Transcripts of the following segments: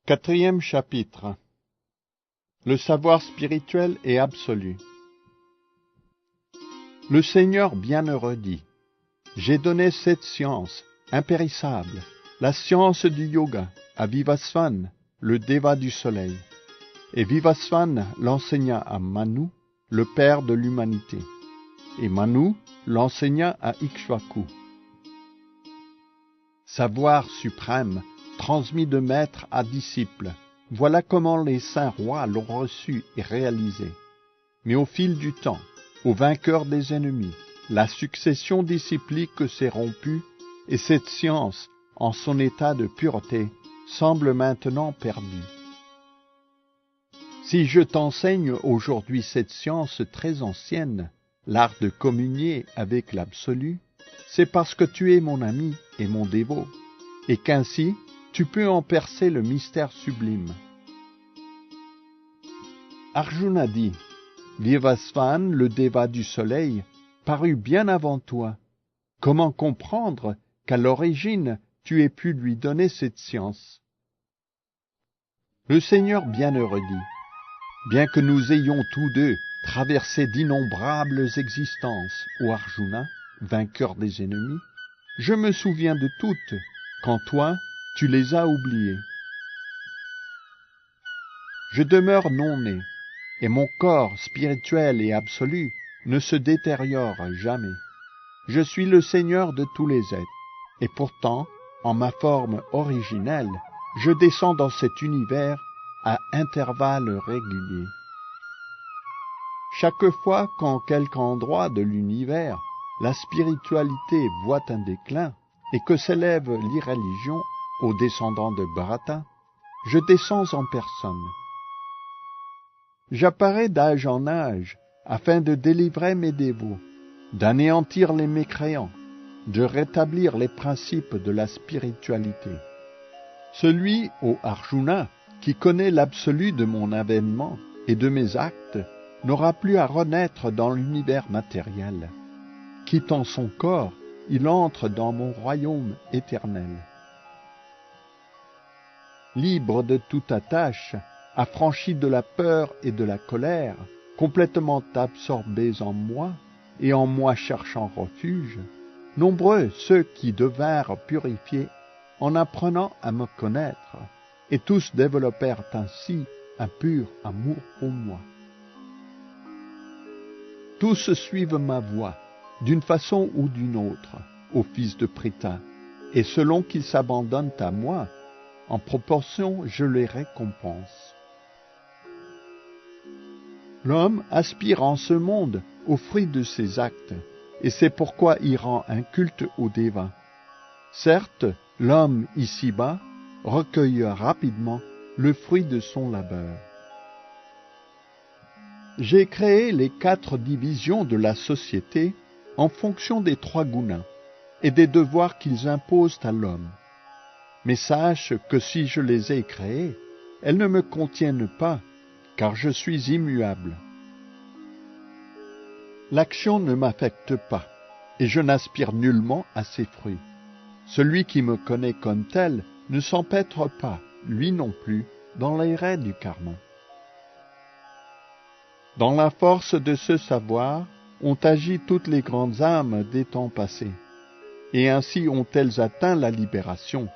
Quatrième chapitre. Le savoir spirituel et absolu. Le Seigneur bienheureux dit: j'ai donné cette science impérissable, la science du yoga, à Vivasvan, le déva du soleil. Et Vivasvan l'enseigna à Manu, le père de l'humanité. Et Manu l'enseigna à Ikshvaku. Savoir suprême, transmis de maître à disciple, voilà comment les saints rois l'ont reçu et réalisé. Mais au fil du temps, au vainqueur des ennemis, la succession disciplique s'est rompue, et cette science, en son état de pureté, semble maintenant perdue. Si je t'enseigne aujourd'hui cette science très ancienne, l'art de communier avec l'absolu, c'est parce que tu es mon ami et mon dévot, et qu'ainsi tu peux en percer le mystère sublime. Arjuna dit: Vivasvan, le déva du soleil, parut bien avant toi. Comment comprendre qu'à l'origine tu aies pu lui donner cette science? Le Seigneur bienheureux dit: bien que nous ayons tous deux traversé d'innombrables existences, ô Arjuna, vainqueur des ennemis, je me souviens de toutes, quand toi, tu les as oubliées. Je demeure non-né, et mon corps spirituel et absolu ne se détériore jamais. Je suis le Seigneur de tous les êtres, et pourtant, en ma forme originelle, je descends dans cet univers à intervalles réguliers. Chaque fois qu'en quelque endroit de l'univers, la spiritualité voit un déclin, et que s'élève l'irréligion aux descendants de Bharata, je descends en personne. J'apparais d'âge en âge, afin de délivrer mes dévots, d'anéantir les mécréants, de rétablir les principes de la spiritualité. Celui, ô Arjuna, qui connaît l'absolu de mon avènement et de mes actes, n'aura plus à renaître dans l'univers matériel. Quittant son corps, il entre dans mon royaume éternel. Libre de toute attache, affranchi de la peur et de la colère, complètement absorbés en moi, et en moi cherchant refuge, nombreux ceux qui devinrent purifiés en apprenant à me connaître, et tous développèrent ainsi un pur amour pour moi. Tous suivent ma voie, d'une façon ou d'une autre, ô fils de Pritha, et selon qu'ils s'abandonnent à moi, en proportion je les récompense. L'homme aspire en ce monde au fruit de ses actes, et c'est pourquoi il rend un culte aux dévas. Certes, l'homme ici-bas recueille rapidement le fruit de son labeur. J'ai créé les 4 divisions de la société en fonction des 3 gunas et des devoirs qu'ils imposent à l'homme. Mais sache que si je les ai créées, elles ne me contiennent pas, car je suis immuable. L'action ne m'affecte pas, et je n'aspire nullement à ses fruits. Celui qui me connaît comme tel ne s'empêtre pas, lui non plus, dans les raies du karma. Dans la force de ce savoir, ont agi toutes les grandes âmes des temps passés, et ainsi ont-elles atteint la libération.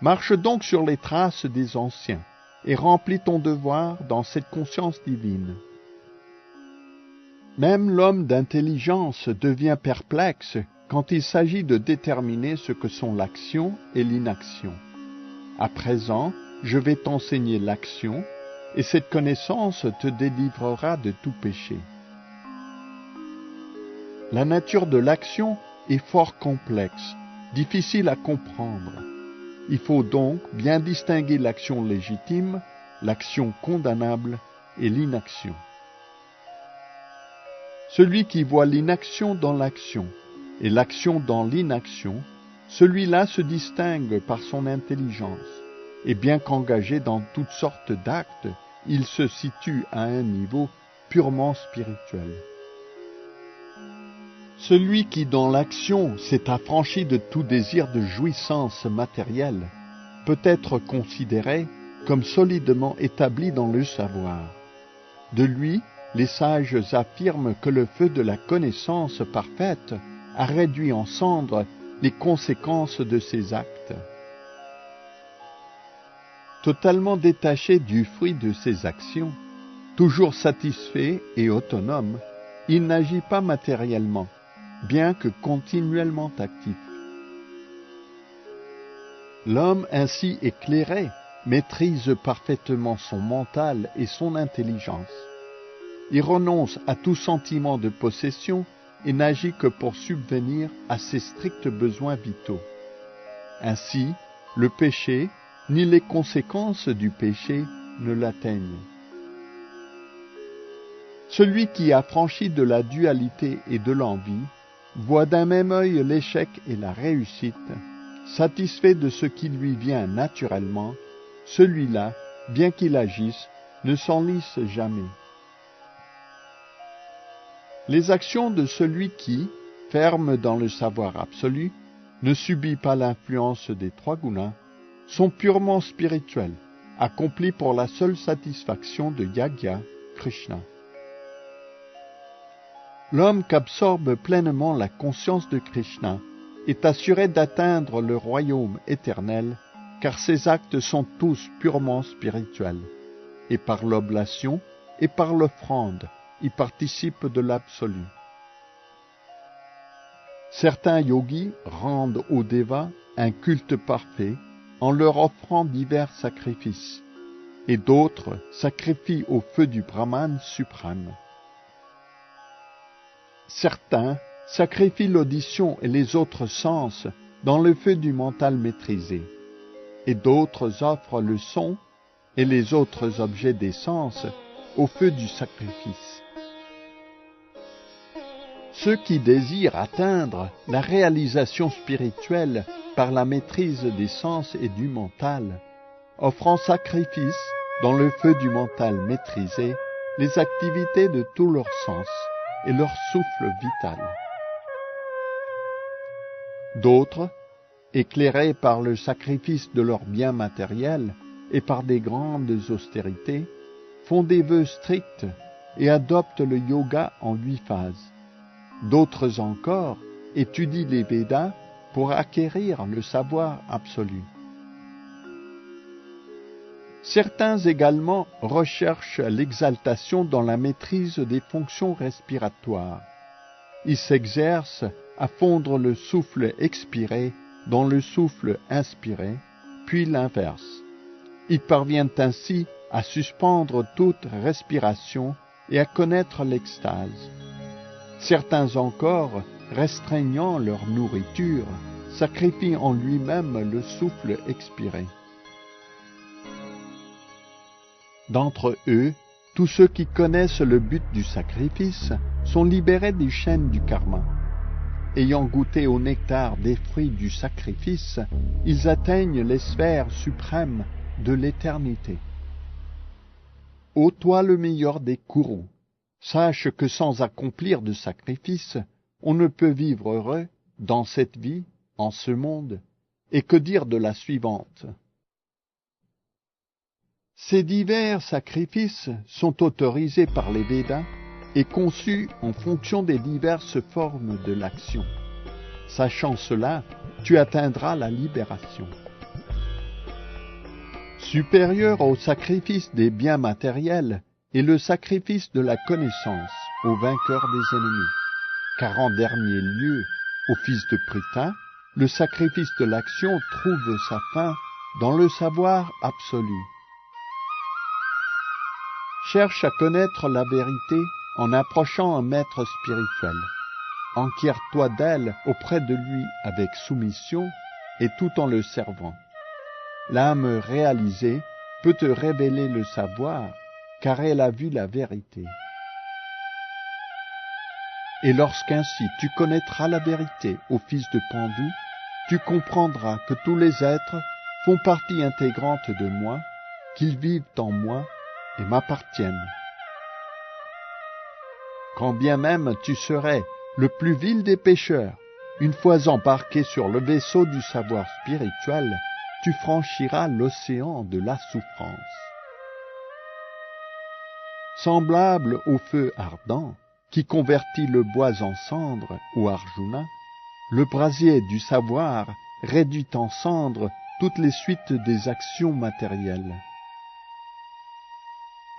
Marche donc sur les traces des anciens, et remplis ton devoir dans cette conscience divine. Même l'homme d'intelligence devient perplexe quand il s'agit de déterminer ce que sont l'action et l'inaction. À présent, je vais t'enseigner l'action, et cette connaissance te délivrera de tout péché. La nature de l'action est fort complexe, difficile à comprendre. Il faut donc bien distinguer l'action légitime, l'action condamnable et l'inaction. Celui qui voit l'inaction dans l'action et l'action dans l'inaction, celui-là se distingue par son intelligence, et bien qu'engagé dans toutes sortes d'actes, il se situe à un niveau purement spirituel. Celui qui, dans l'action, s'est affranchi de tout désir de jouissance matérielle, peut être considéré comme solidement établi dans le savoir. De lui, les sages affirment que le feu de la connaissance parfaite a réduit en cendres les conséquences de ses actes. Totalement détaché du fruit de ses actions, toujours satisfait et autonome, il n'agit pas matériellement, bien que continuellement actif. L'homme ainsi éclairé maîtrise parfaitement son mental et son intelligence. Il renonce à tout sentiment de possession et n'agit que pour subvenir à ses stricts besoins vitaux. Ainsi, le péché, ni les conséquences du péché ne l'atteignent. Celui qui a franchi de la dualité et de l'envie voit d'un même œil l'échec et la réussite. Satisfait de ce qui lui vient naturellement, celui-là, bien qu'il agisse, ne s'enlise jamais. Les actions de celui qui, ferme dans le savoir absolu, ne subit pas l'influence des trois gunas, sont purement spirituelles, accomplies pour la seule satisfaction de Yagya, Krishna. L'homme qu'absorbe pleinement la conscience de Krishna est assuré d'atteindre le royaume éternel, car ses actes sont tous purement spirituels, et par l'oblation et par l'offrande, y participent de l'absolu. Certains yogis rendent aux dévas un culte parfait en leur offrant divers sacrifices, et d'autres sacrifient au feu du Brahman suprême. Certains sacrifient l'audition et les autres sens dans le feu du mental maîtrisé, et d'autres offrent le son et les autres objets des sens au feu du sacrifice. Ceux qui désirent atteindre la réalisation spirituelle par la maîtrise des sens et du mental, offrent en sacrifice, dans le feu du mental maîtrisé, les activités de tous leurs sens et leur souffle vital. D'autres, éclairés par le sacrifice de leurs biens matériels et par des grandes austérités, font des vœux stricts et adoptent le yoga en 8 phases. D'autres encore étudient les Védas pour acquérir le savoir absolu. Certains également recherchent l'exaltation dans la maîtrise des fonctions respiratoires. Ils s'exercent à fondre le souffle expiré dans le souffle inspiré, puis l'inverse. Ils parviennent ainsi à suspendre toute respiration et à connaître l'extase. Certains encore, restreignant leur nourriture, sacrifient en lui-même le souffle expiré. D'entre eux, tous ceux qui connaissent le but du sacrifice sont libérés des chaînes du karma. Ayant goûté au nectar des fruits du sacrifice, ils atteignent les sphères suprêmes de l'éternité. Ô toi le meilleur des courroux, sache que sans accomplir de sacrifice, on ne peut vivre heureux dans cette vie, en ce monde, et que dire de la suivante? Ces divers sacrifices sont autorisés par les Védas et conçus en fonction des diverses formes de l'action. Sachant cela, tu atteindras la libération. Supérieur au sacrifice des biens matériels est le sacrifice de la connaissance au vainqueur des ennemis, car en dernier lieu, au fils de Pritha, le sacrifice de l'action trouve sa fin dans le savoir absolu. Cherche à connaître la vérité en approchant un maître spirituel. Enquiers-toi d'elle auprès de lui avec soumission et tout en le servant. L'âme réalisée peut te révéler le savoir, car elle a vu la vérité. Et lorsqu'ainsi tu connaîtras la vérité ô fils de Pandu, tu comprendras que tous les êtres font partie intégrante de moi, qu'ils vivent en moi et m'appartiennent. Quand bien même tu serais le plus vil des pécheurs, une fois embarqué sur le vaisseau du savoir spirituel, tu franchiras l'océan de la souffrance. Semblable au feu ardent qui convertit le bois en cendre, ô Arjuna, le brasier du savoir réduit en cendres toutes les suites des actions matérielles.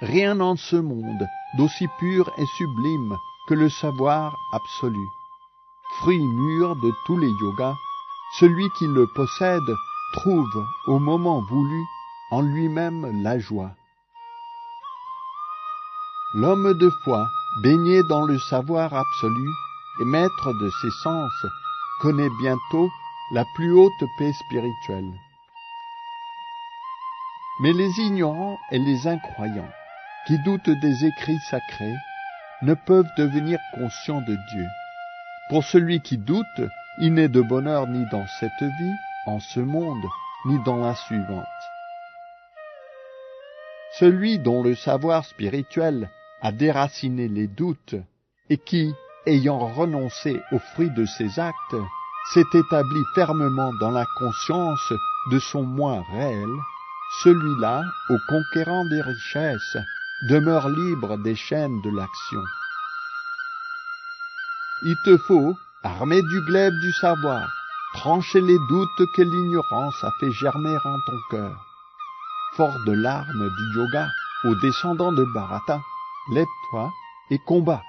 Rien en ce monde d'aussi pur et sublime que le savoir absolu. Fruit mûr de tous les yogas, celui qui le possède trouve au moment voulu en lui-même la joie. L'homme de foi, baigné dans le savoir absolu et maître de ses sens, connaît bientôt la plus haute paix spirituelle. Mais les ignorants et les incroyants, qui doutent des écrits sacrés, ne peuvent devenir conscients de Dieu. Pour celui qui doute, il n'est de bonheur ni dans cette vie, en ce monde, ni dans la suivante. Celui dont le savoir spirituel a déraciné les doutes et qui, ayant renoncé au fruit de ses actes, s'est établi fermement dans la conscience de son moi réel, celui-là, au conquérant des richesses, demeure libre des chaînes de l'action. Il te faut, armé du glaive du savoir, trancher les doutes que l'ignorance a fait germer en ton cœur. Fort de l'arme du yoga, au descendant de Bharata, lève-toi et combat.